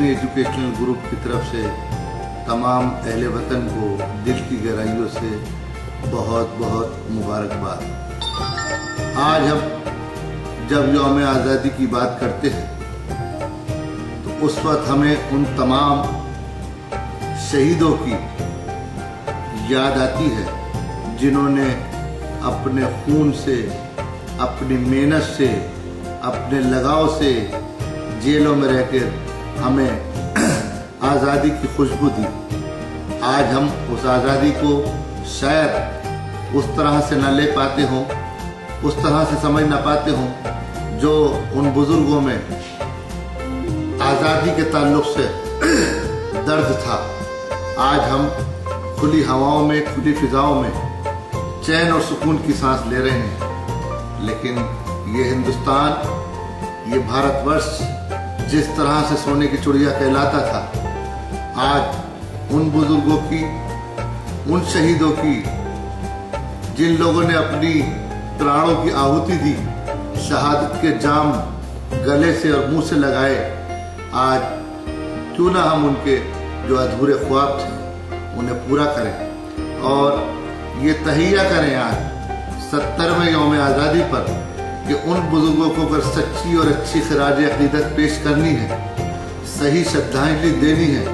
Kashmir educational group की तरफ से तमाम अहले वतन को दिल की गहराइयों से बहुत बहुत मुबारकबाद। आज हम जब यौम आज़ादी की बात करते हैं तो उस वक्त हमें उन तमाम शहीदों की याद आती है जिन्होंने अपने खून से, अपनी मेहनत से, अपने लगाव से जेलों में रहकर हमें आज़ादी की खुशबू दी। आज हम उस आज़ादी को शायद उस तरह से न ले पाते हों, उस तरह से समझ न पाते हों जो उन बुजुर्गों में आज़ादी के ताल्लुक से दर्द था। आज हम खुली हवाओं में, खुली फिजाओं में चैन और सुकून की सांस ले रहे हैं, लेकिन ये हिंदुस्तान, ये भारतवर्ष जिस तरह से सोने की चिड़िया कहलाता था, आज उन बुजुर्गों की, उन शहीदों की जिन लोगों ने अपनी प्राणों की आहुति दी, शहादत के जाम गले से और मुंह से लगाए, आज क्यों ना हम उनके जो अधूरे ख्वाब थे उन्हें पूरा करें और ये तहिया करें आज 70वें यौम आज़ादी पर कि उन बुजुर्गों को अगर सच्ची और अच्छी खराज अकीदत पेश करनी है, सही श्रद्धांजलि देनी है,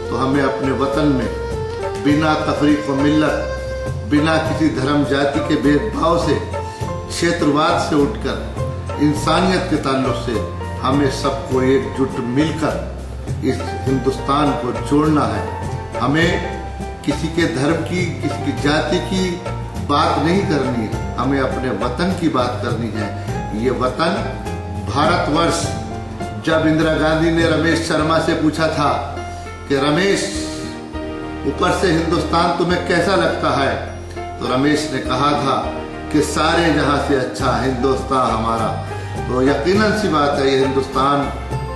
तो हमें अपने वतन में बिना तफरीक व मिल्लत, बिना किसी धर्म जाति के भेदभाव से, क्षेत्रवाद से उठकर इंसानियत के ताल्लुक से हमें सबको एकजुट मिलकर इस हिंदुस्तान को जोड़ना है। हमें किसी के धर्म की, किसी की जाति की बात नहीं करनी है, हमें अपने वतन की बात करनी है। ये वतन भारतवर्ष, जब इंदिरा गांधी ने रमेश शर्मा से पूछा था कि रमेश, ऊपर से हिंदुस्तान तुम्हें कैसा लगता है, तो रमेश ने कहा था कि सारे जहां से अच्छा हिंदुस्तान हमारा। तो यकीनन सी बात है, ये हिंदुस्तान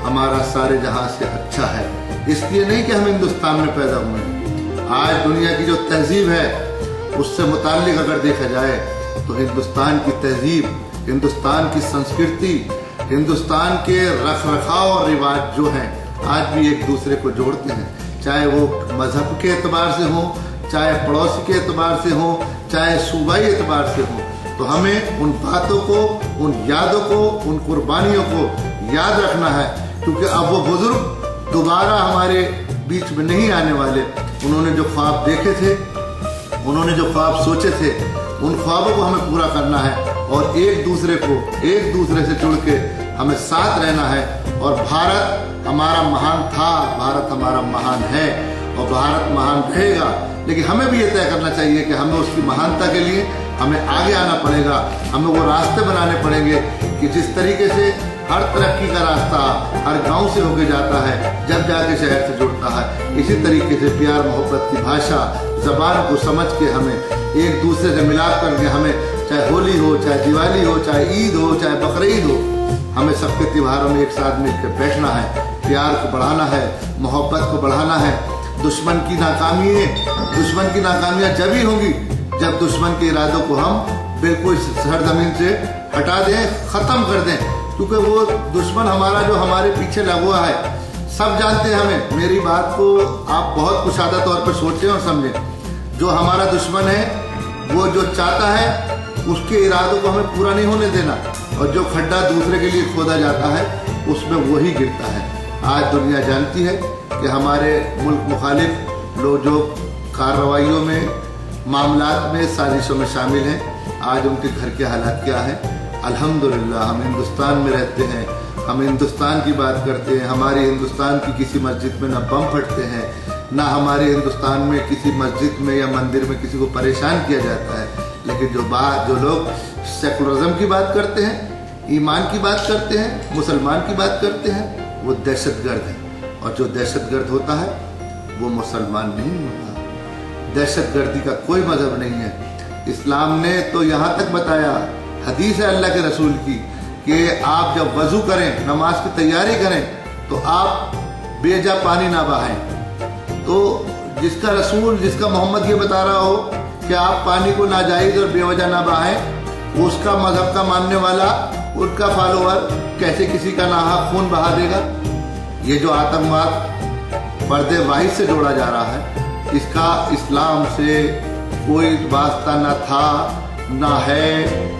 हमारा सारे जहां से अच्छा है। इसलिए नहीं कि हम हिंदुस्तान में पैदा हुए हैं। आज दुनिया की जो तहजीब है उससे मुताल्लिक अगर देखा जाए तो हिंदुस्तान की तहजीब, हिंदुस्तान की संस्कृति, हिंदुस्तान के रख रखाव और रिवाज जो हैं आज भी एक दूसरे को जोड़ते हैं, चाहे वो मजहब के एतबार से हो, चाहे पड़ोसी के एतबार से हो, चाहे सूबाई एतबार से हो। तो हमें उन बातों को, उन यादों को, उन कुर्बानियों को याद रखना है, क्योंकि अब वो बुजुर्ग दोबारा हमारे बीच में नहीं आने वाले। उन्होंने जो ख्वाब देखे थे, उन्होंने जो ख्वाब सोचे थे, उन ख्वाबों को हमें पूरा करना है और एक दूसरे से जुड़ के हमें साथ रहना है। और भारत हमारा महान था, भारत हमारा महान है और भारत महान रहेगा, लेकिन हमें भी ये तय करना चाहिए कि हमें उसकी महानता के लिए हमें आगे आना पड़ेगा। हमें वो रास्ते बनाने पड़ेंगे कि जिस तरीके से हर तरक्की का रास्ता हर गांव से होके जाता है, जब जाके शहर से जुड़ता है, इसी तरीके से प्यार मोहब्बत की भाषा, ज़बान को समझ के हमें एक दूसरे से मिलाप करके, हमें चाहे होली हो, चाहे दिवाली हो, चाहे ईद हो, चाहे बकरीद हो, हमें सबके त्योहारों में एक साथ मिलकर बैठना है, प्यार को बढ़ाना है, मोहब्बत को बढ़ाना है। दुश्मन की नाकामियाँ जब ही होंगी जब दुश्मन के इरादों को हम बिल्कुल सरजमीन से हटा दें, ख़त्म कर दें, क्योंकि वो दुश्मन हमारा जो हमारे पीछे लगा हुआ है, सब जानते हैं। हमें मेरी बात को आप बहुत कुशादा तौर पर सोचें और समझें। जो हमारा दुश्मन है, वो जो चाहता है उसके इरादों को हमें पूरा नहीं होने देना, और जो खड्डा दूसरे के लिए खोदा जाता है उसमें वही गिरता है। आज दुनिया जानती है कि हमारे मुल्क मुखालिफ लोग जो कार्रवाइयों में, मामलात में, साजिशों में शामिल हैं, आज उनके घर के हालात क्या हैं। अल्हम्दुलिल्लाह हम हिंदुस्तान में रहते हैं, हम हिंदुस्तान की बात करते हैं। हमारे हिंदुस्तान की किसी मस्जिद में ना बम फटते हैं, ना हमारे हिंदुस्तान में किसी मस्जिद में या मंदिर में किसी को परेशान किया जाता है। लेकिन जो लोग सेकुलरिज्म की बात करते हैं, ईमान की बात करते हैं, मुसलमान की बात करते हैं, वो दहशतगर्द है। और जो दहशतगर्द होता है वो मुसलमान नहीं होता। दहशतगर्दी का कोई मजहब नहीं है। इस्लाम ने तो यहाँ तक बताया, हदीस है अल्लाह के रसूल की, कि आप जब वजू करें, नमाज की तैयारी करें, तो आप बेजा पानी ना बहाएं। तो जिसका रसूल, जिसका मोहम्मद ये बता रहा हो कि आप पानी को नाजायज और बेवजह ना बहाएं, उसका मजहब का मानने वाला, उनका फॉलोअर कैसे किसी का नाहक खून बहा देगा? ये जो आतंकवाद पर्दे वाही से जोड़ा जा रहा है, इसका इस्लाम से कोई वास्ता न था, ना है,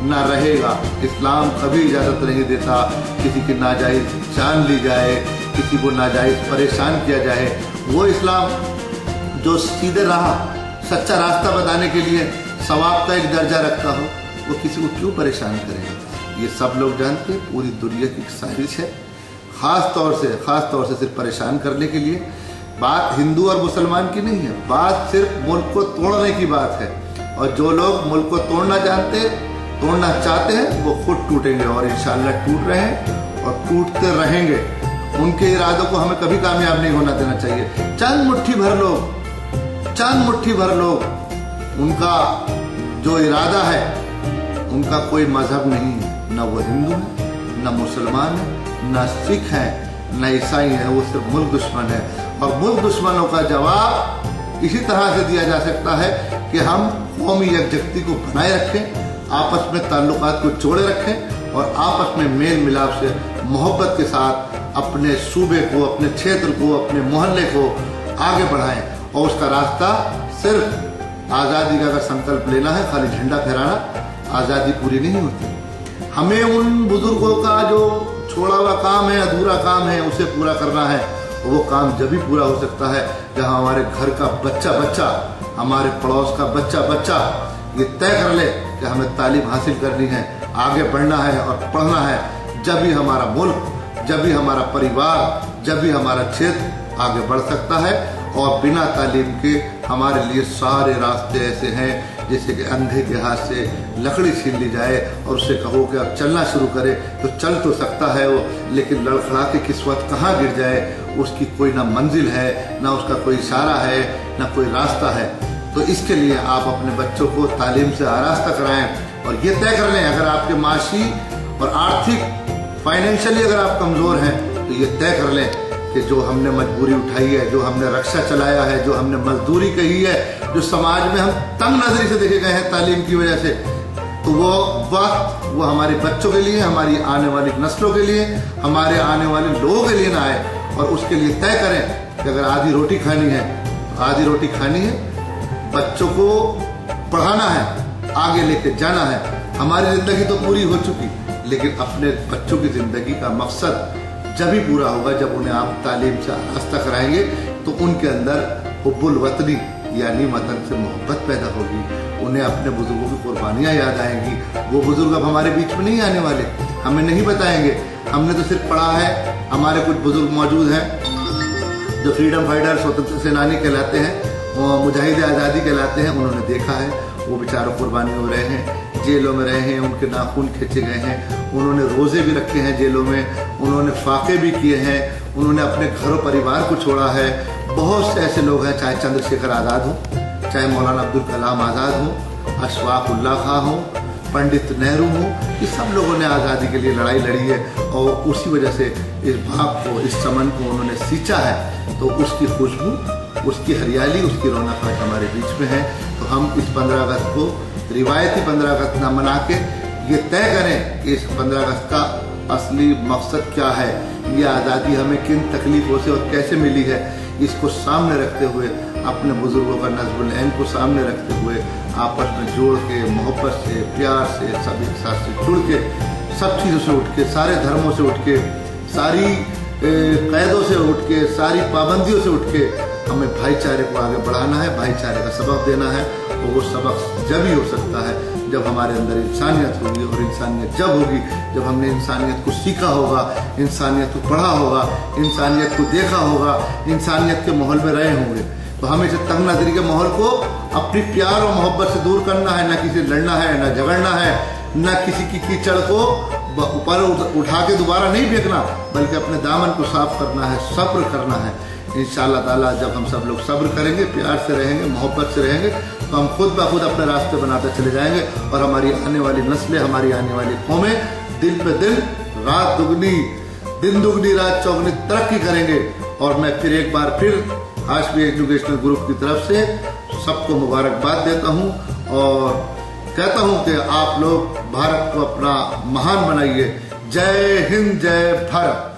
ना रहेगा। इस्लाम कभी इजाज़त नहीं देता किसी की नाजायज़ जान ली जाए, किसी को नाजायज़ परेशान किया जाए। वो इस्लाम जो सीधे राह, सच्चा रास्ता बताने के लिए सवाब का एक दर्जा रखता हो, वो किसी को क्यों परेशान करेगा? ये सब लोग जानते हैं, पूरी दुनिया की साजिश है, ख़ास तौर से सिर्फ परेशान करने के लिए। बात हिंदू और मुसलमान की नहीं है, बात सिर्फ मुल्क को तोड़ने की बात है। और जो लोग मुल्क को तोड़ना चाहते हैं वो खुद टूटेंगे, और इंशाअल्लाह टूट रहे हैं और टूटते रहेंगे। उनके इरादों को हमें कभी कामयाब नहीं होना देना चाहिए। चंद मुट्ठी भर लोग उनका जो इरादा है, उनका कोई मजहब नहीं है, न वो हिंदू है, न मुसलमान है, न सिख है, न ईसाई है, वो सिर्फ मुल्क दुश्मन है। और मुल्क दुश्मनों का जवाब इसी तरह से दिया जा सकता है कि हम कौमी यकजहती को बनाए रखें, आपस में ताल्लुकात को जोड़े रखें और आपस में मेल मिलाप से मोहब्बत के साथ अपने सूबे को, अपने क्षेत्र को, अपने मोहल्ले को आगे बढ़ाएं। और उसका रास्ता सिर्फ आज़ादी का अगर संकल्प लेना है, खाली झंडा फहराना आज़ादी पूरी नहीं होती। हमें उन बुजुर्गों का जो छोड़ा हुआ काम है, अधूरा काम है, उसे पूरा करना है। वो काम जब भी पूरा हो सकता है जहाँ हमारे घर का बच्चा, हमारे पड़ोस का बच्चा ये तय कर ले कि हमें तालीम हासिल करनी है, आगे बढ़ना है और पढ़ना है। जब भी हमारा मुल्क, जब भी हमारा परिवार, जब भी हमारा क्षेत्र आगे बढ़ सकता है। और बिना तालीम के हमारे लिए सारे रास्ते ऐसे हैं जैसे कि अंधे के हाथ से लकड़ी छीन ली जाए और उसे कहो कि अब चलना शुरू करे तो चल तो सकता है वो, लेकिन लड़खड़ा के किस वक्त कहाँ गिर जाए उसकी कोई ना मंजिल है, ना उसका कोई इशारा है, ना कोई रास्ता है। तो इसके लिए आप अपने बच्चों को तालीम से आरास्ता कराएं और ये तय कर लें, अगर आपके माशी और आर्थिक फाइनेंशियली अगर आप कमज़ोर हैं तो ये तय कर लें कि जो हमने मजबूरी उठाई है, जो हमने रक्षा चलाया है, जो हमने मजदूरी कही है, जो समाज में हम तंग नजरी से देखे गए हैं तालीम की वजह से, तो वो वक्त वो हमारे बच्चों के लिए, हमारी आने वाली नस्लों के लिए, हमारे आने वाले लोगों के लिए ना आए। और उसके लिए तय करें कि अगर आधी रोटी खानी है तो आधी रोटी खानी है, बच्चों को पढ़ाना है, आगे लेके जाना है। हमारी जिंदगी तो पूरी हो चुकी, लेकिन अपने बच्चों की जिंदगी का मकसद जब ही पूरा होगा जब उन्हें आप तालीम से आरास्ता कराएंगे, तो उनके अंदर हुब्बुल वतनी यानी वतन से मोहब्बत पैदा होगी। उन्हें अपने बुजुर्गों की कुर्बानियाँ याद आएंगी। वो बुजुर्ग अब हमारे बीच में नहीं आने वाले, हमें नहीं बताएंगे। हमने तो सिर्फ पढ़ा है, हमारे कुछ बुजुर्ग मौजूद हैं जो फ्रीडम फाइटर, स्वतंत्र सेनानी कहलाते हैं, मुजाहिद आज़ादी कहलाते हैं। उन्होंने देखा है, वो बेचारों कुर्बानी हो रहे हैं, जेलों में रहे हैं, उनके नाखून खींचे गए हैं, उन्होंने रोज़े भी रखे हैं जेलों में, उन्होंने फाके भी किए हैं, उन्होंने अपने घरों परिवार को छोड़ा है। बहुत से ऐसे लोग हैं, चाहे चंद्रशेखर आज़ाद हो, चाहे मौलाना अब्दुल कलाम आज़ाद हो, अशफाक उल्लाह खां हो, पंडित नेहरू हो, ये सब लोगों ने आज़ादी के लिए लड़ाई लड़ी है और उसी वजह से इस भाग को, इस चमन को उन्होंने सींचा है। तो उसकी खुशबू, उसकी हरियाली, उसकी रौनक आज हमारे बीच में है। तो हम इस 15 अगस्त को रिवायती 15 अगस्त ना मना के ये तय करें कि इस 15 अगस्त का असली मकसद क्या है, ये आज़ादी हमें किन तकलीफ़ों से और कैसे मिली है, इसको सामने रखते हुए, अपने बुजुर्गों का नज़्मुल ऐन को सामने रखते हुए, आपस में जोड़ के, मोहब्बत से, प्यार से, सब एक साथ से जुड़ के, सब चीज़ों से उठ के, सारे धर्मों से उठ के, सारी कैदों से उठ के, सारी पाबंदियों से उठ के हमें भाईचारे को आगे बढ़ाना है, भाईचारे का सबक देना है। और वो सबक जब ही हो सकता है जब हमारे अंदर इंसानियत होगी, और इंसानियत जब होगी जब हमने इंसानियत को सीखा होगा, इंसानियत को पढ़ा होगा, इंसानियत को देखा होगा, इंसानियत के माहौल में रहे होंगे। तो हमें इस तंग नजरी के माहौल को अपनी प्यार और मोहब्बत से दूर करना है, ना किसी लड़ना है, ना झगड़ना है, ना किसी की कीचड़ को ऊपर उठा के दोबारा नहीं फेंकना, बल्कि अपने दामन को साफ करना है, सब्र करना है। इंशाअल्लाह ताला जब हम सब लोग सब्र करेंगे, प्यार से रहेंगे, मोहब्बत से रहेंगे, तो हम खुद ब खुद अपने रास्ते बनाते चले जाएंगे और हमारी आने वाली नस्लें, हमारी आने वाली कौमें दिन पे दिन, रात दुगनी, दिन दुगनी रात चौगनी तरक्की करेंगे। और मैं फिर एक बार हाशमी एजुकेशनल ग्रुप की तरफ से सबको मुबारकबाद देता हूँ और कहता हूँ कि आप लोग भारत को अपना महान बनाइए। जय हिंद, जय भारत।